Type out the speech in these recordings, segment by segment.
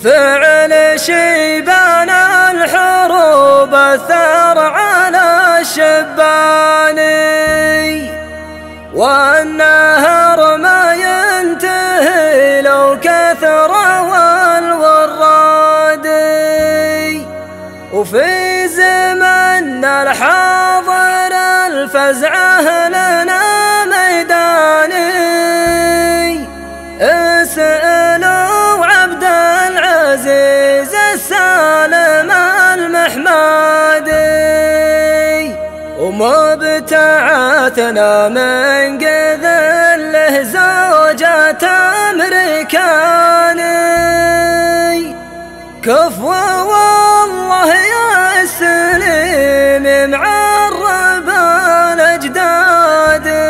فعل شيبان الحروب أثر على الشباني، والنهر ما ينتهي لو كثر والورادي. وفي زمن الحاضر الفزعه لنا ميداني، اسألوا عبد العزيز السالم المحمدي، ومبتعثنا من قذل له زوجة أمريكاني. كفو والله يا سليم معرب الأجدادي.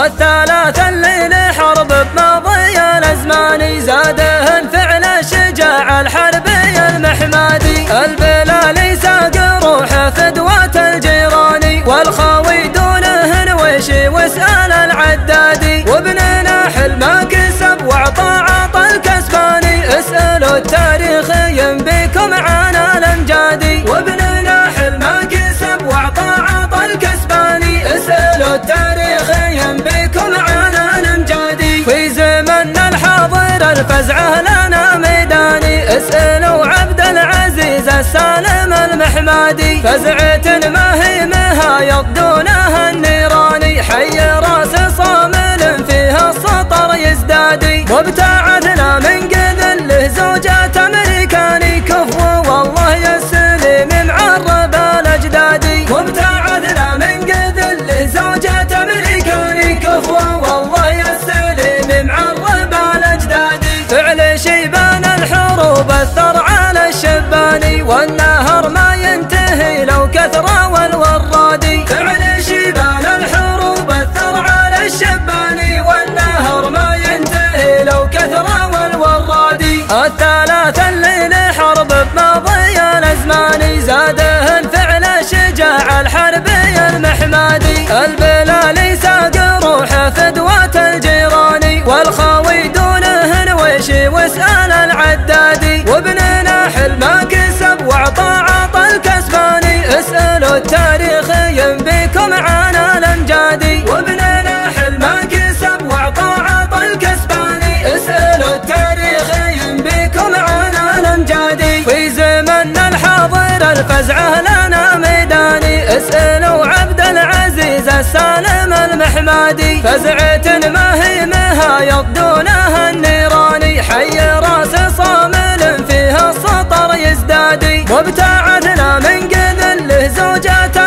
الثلاثة الليل حرب بماضي الأزمان، زادهن فعل الشجاع الحربي المحمدي. البلالي ساق روحه فدوة الجيراني، والخاوي دونهن وشي واسأل العدادي. وابننا حل ما كسب واعطى عطى الكسباني، اسألوا التاريخ ينبيكم عن الأمجادي. وابننا حل ما كسب واعطى عطى الكسباني، اسألوا التاريخ ينبيكم عن الأمجادي. في زمن الحاضر الفزعه لنا ميداني، اسألوا عبد العزيز السالم المحمدي. فزعة ما هي مهايط دونها النيراني، حي راس صامل فيها السطر يزدادي. وابتعثنا من قذل له زوجة أمريكاني، كفو والله يا سليم معرب الأجدادي. وابتعثنا من قذل له زوجة أمريكاني، كفو والله يا سليم معرب الأجدادي. فعل شيبان الحروب أثر على الشباني، والنهر ما ينتهي لو كثر والورادي. فعل شيبان الحروب أثر على الشباني، والنهر ما ينتهي لو كثر والورادي. الثلاثة الليل حرب بماضي الأزمان، زادهن فعل الشجاع الحربي المحمدي. البلالي ساق روحه فدوة الجيراني، والخاوي دونهن وشي واسأل العدادي. وابننا حل ما كسب واعطى عطى الكسباني، اسألوا التاريخ ينبيكم عن الأمجادي. وابننا حل ما كسب واعطى عطى الكسباني، اسألوا التاريخ ينبيكم عن الأمجادي. في زمن الحاضر الفزعه لنا ميداني، اسألوا عبد العزيز السالم المحمدي. فزعة ما هي مهايط دونها النيراني، حي راس صامل فيها السطر يزدادي. وابتعثنا من قذل له زوجة